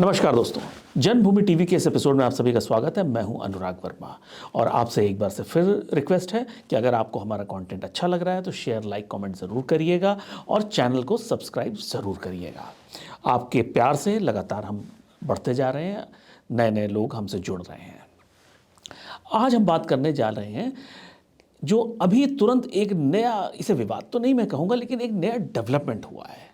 नमस्कार दोस्तों, जन्मभूमि टीवी के इस एपिसोड में आप सभी का स्वागत है। मैं हूं अनुराग वर्मा और आपसे एक बार से फिर रिक्वेस्ट है कि अगर आपको हमारा कंटेंट अच्छा लग रहा है तो शेयर, लाइक, कमेंट ज़रूर करिएगा और चैनल को सब्सक्राइब ज़रूर करिएगा। आपके प्यार से लगातार हम बढ़ते जा रहे हैं, नए नए लोग हमसे जुड़ रहे हैं। आज हम बात करने जा रहे हैं जो अभी तुरंत एक नया, इसे विवाद तो नहीं मैं कहूँगा, लेकिन एक नया डेवलपमेंट हुआ है।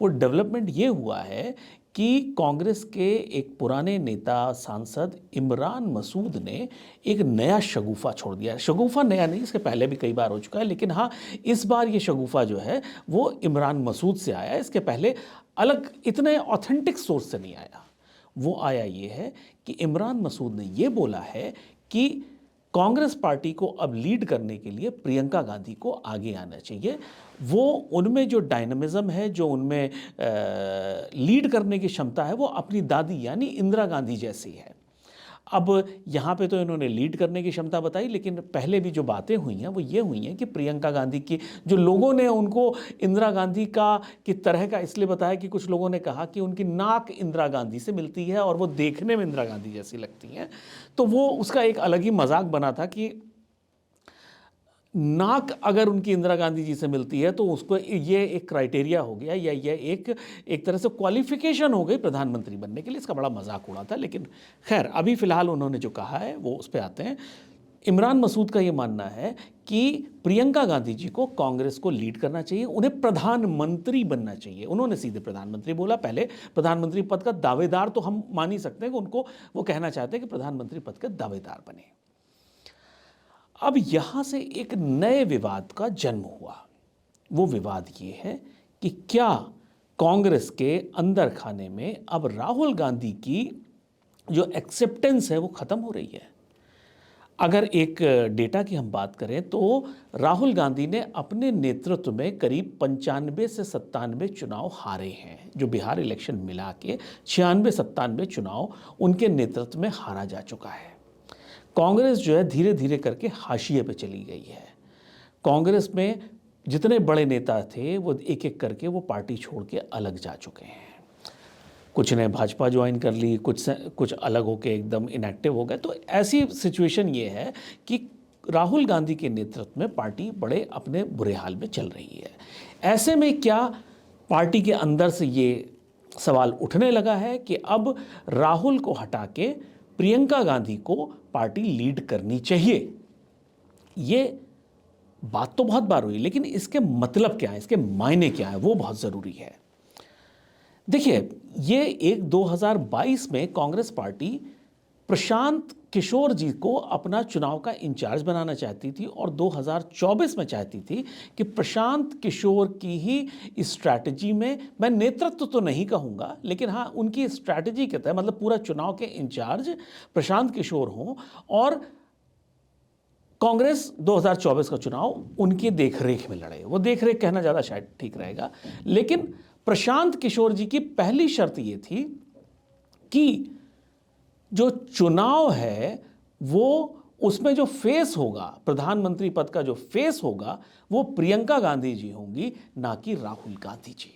वो डेवलपमेंट ये हुआ है कि कांग्रेस के एक पुराने नेता सांसद इमरान मसूद ने एक नया शगुफा छोड़ दिया है। शगुफा नया नहीं, इसके पहले भी कई बार हो चुका है, लेकिन हाँ, इस बार ये शगुफा जो है वो इमरान मसूद से आया है। इसके पहले अलग इतने ऑथेंटिक सोर्स से नहीं आया। वो आया ये है कि इमरान मसूद ने ये बोला है कि कांग्रेस पार्टी को अब लीड करने के लिए प्रियंका गांधी को आगे आना चाहिए। वो उनमें जो डायनामिज्म है, जो उनमें लीड करने की क्षमता है, वो अपनी दादी यानी इंदिरा गांधी जैसी है। अब यहाँ पे तो इन्होंने लीड करने की क्षमता बताई, लेकिन पहले भी जो बातें हुई हैं वो ये हुई हैं कि प्रियंका गांधी की, जो लोगों ने उनको इंदिरा गांधी की तरह का इसलिए बताया कि कुछ लोगों ने कहा कि उनकी नाक इंदिरा गांधी से मिलती है और वो देखने में इंदिरा गांधी जैसी लगती हैं। तो वो उसका एक अलग ही मजाक बना था कि नाक अगर उनकी इंदिरा गांधी जी से मिलती है तो उसको ये एक क्राइटेरिया हो गया, या ये एक तरह से क्वालिफिकेशन हो गई प्रधानमंत्री बनने के लिए। इसका बड़ा मजाक उड़ा था। लेकिन खैर, अभी फिलहाल उन्होंने जो कहा है वो उस पर आते हैं। इमरान मसूद का ये मानना है कि प्रियंका गांधी जी को कांग्रेस को लीड करना चाहिए, उन्हें प्रधानमंत्री बनना चाहिए। उन्होंने सीधे प्रधानमंत्री बोला। पहले प्रधानमंत्री पद का दावेदार तो हम मान ही सकते हैं कि उनको, वो कहना चाहते हैं कि प्रधानमंत्री पद का दावेदार बने। अब यहां से एक नए विवाद का जन्म हुआ। वो विवाद ये है कि क्या कांग्रेस के अंदर खाने में अब राहुल गांधी की जो एक्सेप्टेंस है वो खत्म हो रही है। अगर एक डेटा की हम बात करें तो राहुल गांधी ने अपने नेतृत्व में करीब 95 से 97 चुनाव हारे हैं। जो बिहार इलेक्शन मिला के 96-97 चुनाव उनके नेतृत्व में हारा जा चुका है। कांग्रेस जो है धीरे धीरे करके हाशिए पे चली गई है। कांग्रेस में जितने बड़े नेता थे वो एक एक करके वो पार्टी छोड़ के अलग जा चुके हैं। कुछ ने भाजपा ज्वाइन कर ली, कुछ अलग होके एकदम इनएक्टिव हो गए। तो ऐसी सिचुएशन ये है कि राहुल गांधी के नेतृत्व में पार्टी बड़े अपने बुरे हाल में चल रही है। ऐसे में क्या पार्टी के अंदर से ये सवाल उठने लगा है कि अब राहुल को हटा के प्रियंका गांधी को पार्टी लीड करनी चाहिए। ये बात तो बहुत बार हुई, लेकिन इसके मतलब क्या है, इसके मायने क्या है, वो बहुत ज़रूरी है। देखिए, ये एक 2022 में कांग्रेस पार्टी प्रशांत किशोर जी को अपना चुनाव का इंचार्ज बनाना चाहती थी और 2024 में चाहती थी कि प्रशांत किशोर की ही स्ट्रैटेजी में, मैं नेतृत्व तो नहीं कहूँगा, लेकिन हाँ उनकी स्ट्रैटेजी के तहत, मतलब पूरा चुनाव के इंचार्ज प्रशांत किशोर हों और कांग्रेस 2024 का चुनाव उनकी देखरेख में लड़े। वो देखरेख कहना ज़्यादा शायद ठीक रहेगा। लेकिन प्रशांत किशोर जी की पहली शर्त ये थी कि जो चुनाव है वो, उसमें जो फेस होगा, प्रधानमंत्री पद का जो फेस होगा, वो प्रियंका गांधी जी होंगी, ना कि राहुल गांधी जी।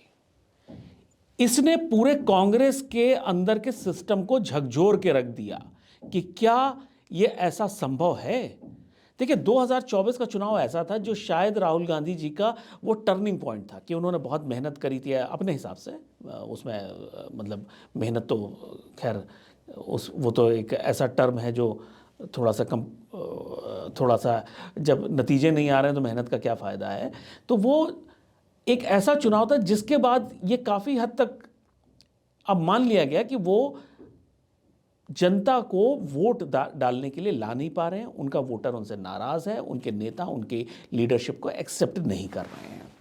इसने पूरे कांग्रेस के अंदर के सिस्टम को झकझोर के रख दिया कि क्या ये ऐसा संभव है। देखिए, 2024 का चुनाव ऐसा था जो शायद राहुल गांधी जी का वो टर्निंग पॉइंट था कि उन्होंने बहुत मेहनत करी थी अपने हिसाब से। उसमें मतलब मेहनत तो खैर वो तो एक ऐसा टर्म है जो थोड़ा सा जब नतीजे नहीं आ रहे हैं तो मेहनत का क्या फ़ायदा है। तो वो एक ऐसा चुनाव था जिसके बाद ये काफ़ी हद तक अब मान लिया गया कि वो जनता को वोट डालने के लिए ला नहीं पा रहे हैं। उनका वोटर उनसे नाराज़ है, उनके नेता उनकी लीडरशिप को एक्सेप्ट नहीं कर रहे हैं।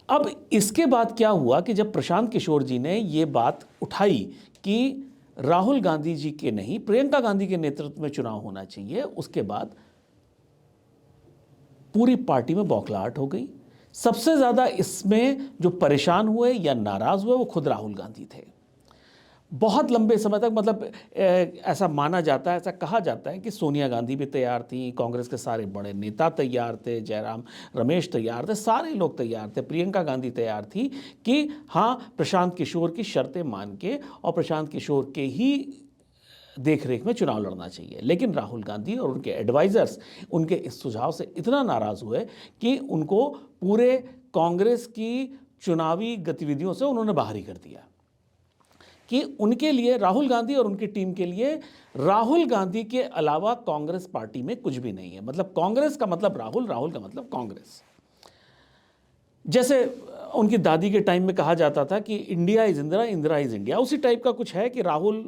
अब इसके बाद क्या हुआ कि जब प्रशांत किशोर जी ने ये बात उठाई कि राहुल गांधी जी के नहीं, प्रियंका गांधी के नेतृत्व में चुनाव होना चाहिए, उसके बाद पूरी पार्टी में बौखलाहट हो गई। सबसे ज़्यादा इसमें जो परेशान हुए या नाराज़ हुए वो खुद राहुल गांधी थे। बहुत लंबे समय तक, मतलब ऐसा माना जाता है, ऐसा कहा जाता है कि सोनिया गांधी भी तैयार थी, कांग्रेस के सारे बड़े नेता तैयार थे, जयराम रमेश तैयार थे, सारे लोग तैयार थे, प्रियंका गांधी तैयार थी कि हाँ, प्रशांत किशोर की शर्तें मान के और प्रशांत किशोर के ही देख रेख में चुनाव लड़ना चाहिए। लेकिन राहुल गांधी और उनके एडवाइज़र्स उनके इस सुझाव से इतना नाराज़ हुए कि उनको पूरे कांग्रेस की चुनावी गतिविधियों से उन्होंने बाहर ही कर दिया, कि उनके लिए, राहुल गांधी और उनकी टीम के लिए, राहुल गांधी के अलावा कांग्रेस पार्टी में कुछ भी नहीं है। मतलब कांग्रेस का मतलब राहुल, राहुल का मतलब कांग्रेस। जैसे उनकी दादी के टाइम में कहा जाता था कि India is Indira, Indira is India, उसी टाइप का कुछ है कि राहुल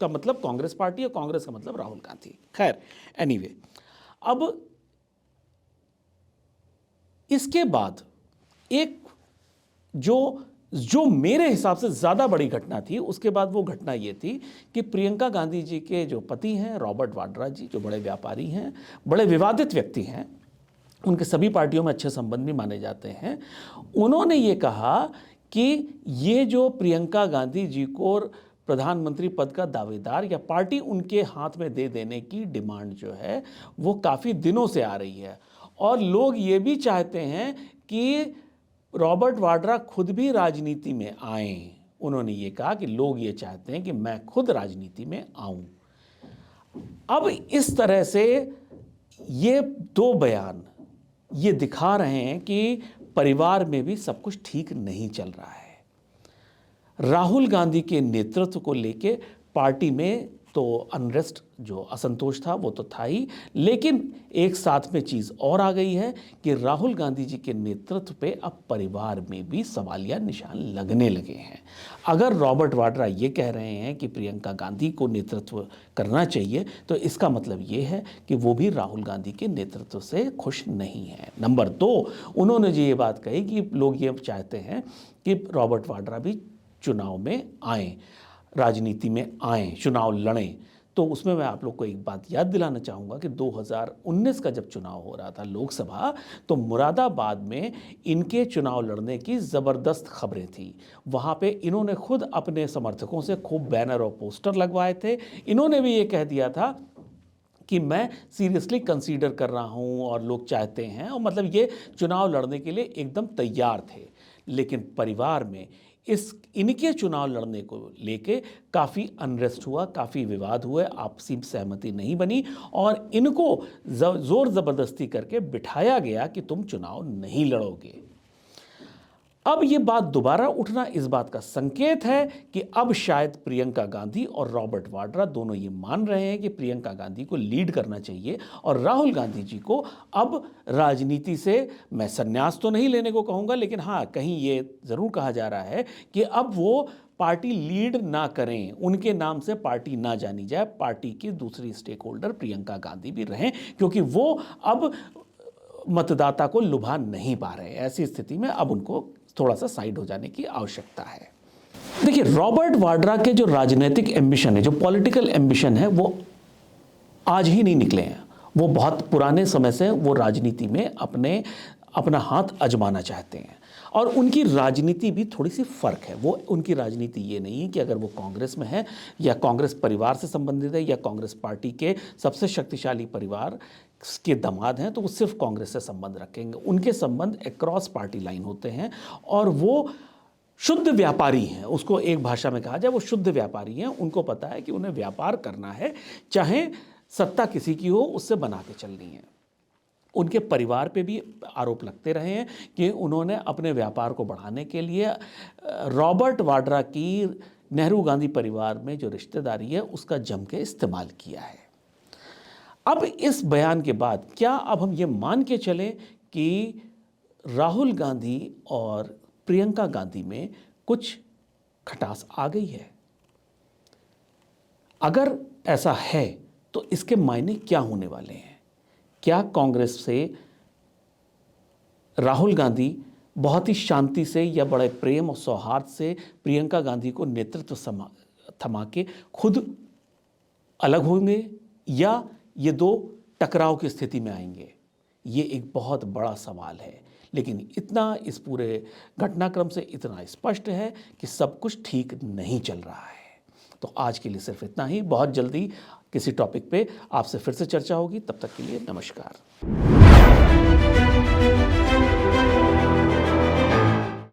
का मतलब कांग्रेस पार्टी और कांग्रेस का मतलब राहुल गांधी। खैर, एनीवे, अब इसके बाद एक जो मेरे हिसाब से ज़्यादा बड़ी घटना थी, उसके बाद वो घटना ये थी कि प्रियंका गांधी जी के जो पति हैं रॉबर्ट वाड्रा जी, जो बड़े व्यापारी हैं, बड़े विवादित व्यक्ति हैं, उनके सभी पार्टियों में अच्छे संबंध भी माने जाते हैं, उन्होंने ये कहा कि ये जो प्रियंका गांधी जी को प्रधानमंत्री पद का दावेदार या पार्टी उनके हाथ में दे देने की डिमांड जो है वो काफ़ी दिनों से आ रही है, और लोग ये भी चाहते हैं कि रॉबर्ट वाड्रा खुद भी राजनीति में आएं। उन्होंने ये कहा कि लोग ये चाहते हैं कि मैं खुद राजनीति में आऊं। अब इस तरह से ये दो बयान ये दिखा रहे हैं कि परिवार में भी सब कुछ ठीक नहीं चल रहा है। राहुल गांधी के नेतृत्व को लेके पार्टी में तो अनरेस्ट, जो असंतोष था वो तो था ही, लेकिन एक साथ में चीज़ और आ गई है कि राहुल गांधी जी के नेतृत्व पे अब परिवार में भी सवालिया निशान लगने लगे हैं। अगर रॉबर्ट वाड्रा ये कह रहे हैं कि प्रियंका गांधी को नेतृत्व करना चाहिए, तो इसका मतलब ये है कि वो भी राहुल गांधी के नेतृत्व से खुश नहीं है। नंबर 2, उन्होंने जो ये बात कही कि लोग ये चाहते हैं कि रॉबर्ट वाड्रा भी चुनाव में आएँ, राजनीति में आएँ, चुनाव लड़ें। तो उसमें मैं आप लोग को एक बात याद दिलाना चाहूँगा कि 2019 का जब चुनाव हो रहा था लोकसभा, तो मुरादाबाद में इनके चुनाव लड़ने की ज़बरदस्त खबरें थी। वहाँ पे इन्होंने खुद अपने समर्थकों से खूब बैनर और पोस्टर लगवाए थे। इन्होंने भी ये कह दिया था कि मैं सीरियसली कंसीडर कर रहा हूँ और लोग चाहते हैं, और मतलब ये चुनाव लड़ने के लिए एकदम तैयार थे। लेकिन परिवार में इनके चुनाव लड़ने को लेके काफ़ी अनरेस्ट हुआ, काफ़ी विवाद हुए, आपसी सहमति नहीं बनी और इनको ज़ोर ज़बरदस्ती करके बिठाया गया कि तुम चुनाव नहीं लड़ोगे। अब ये बात दोबारा उठना इस बात का संकेत है कि अब शायद प्रियंका गांधी और रॉबर्ट वाड्रा दोनों ये मान रहे हैं कि प्रियंका गांधी को लीड करना चाहिए और राहुल गांधी जी को अब राजनीति से, मैं संन्यास तो नहीं लेने को कहूँगा, लेकिन हाँ, कहीं ये ज़रूर कहा जा रहा है कि अब वो पार्टी लीड ना करें, उनके नाम से पार्टी ना जानी जाए, पार्टी की दूसरी स्टेक होल्डर प्रियंका गांधी भी रहें, क्योंकि वो अब मतदाता को लुभा नहीं पा रहे। ऐसी स्थिति में अब उनको थोड़ा सा साइड हो जाने की आवश्यकता है। देखिए, रॉबर्ट वाड्रा के जो राजनीतिक एम्बिशन है, जो पॉलिटिकल एम्बिशन है, वो आज ही नहीं निकले हैं। वो बहुत पुराने समय से वो राजनीति में अपना हाथ आजमाना चाहते हैं और उनकी राजनीति भी थोड़ी सी फ़र्क है। वो उनकी राजनीति ये नहीं है कि अगर वो कांग्रेस में है या कांग्रेस परिवार से संबंधित है या कांग्रेस पार्टी के सबसे शक्तिशाली परिवार के दामाद हैं तो वो सिर्फ कांग्रेस से संबंध रखेंगे। उनके संबंध अक्रॉस पार्टी लाइन होते हैं और वो शुद्ध व्यापारी हैं। उसको एक भाषा में कहा जाए, वो शुद्ध व्यापारी हैं। उनको पता है कि उन्हें व्यापार करना है, चाहे सत्ता किसी की हो, उससे बना के चलनी है। उनके परिवार पे भी आरोप लगते रहे हैं कि उन्होंने अपने व्यापार को बढ़ाने के लिए रॉबर्ट वाड्रा की नेहरू गांधी परिवार में जो रिश्तेदारी है उसका जम के इस्तेमाल किया है। अब इस बयान के बाद क्या अब हम ये मान के चलें कि राहुल गांधी और प्रियंका गांधी में कुछ खटास आ गई है? अगर ऐसा है तो इसके मायने क्या होने वाले हैं? क्या कांग्रेस से राहुल गांधी बहुत ही शांति से या बड़े प्रेम और सौहार्द से प्रियंका गांधी को नेतृत्व थमा के खुद अलग होंगे या ये दो टकराव की स्थिति में आएंगे? ये एक बहुत बड़ा सवाल है, लेकिन इतना इस पूरे घटनाक्रम से इतना स्पष्ट है कि सब कुछ ठीक नहीं चल रहा है। तो आज के लिए सिर्फ इतना ही। बहुत जल्दी किसी टॉपिक पे आपसे फिर से चर्चा होगी। तब तक के लिए नमस्कार।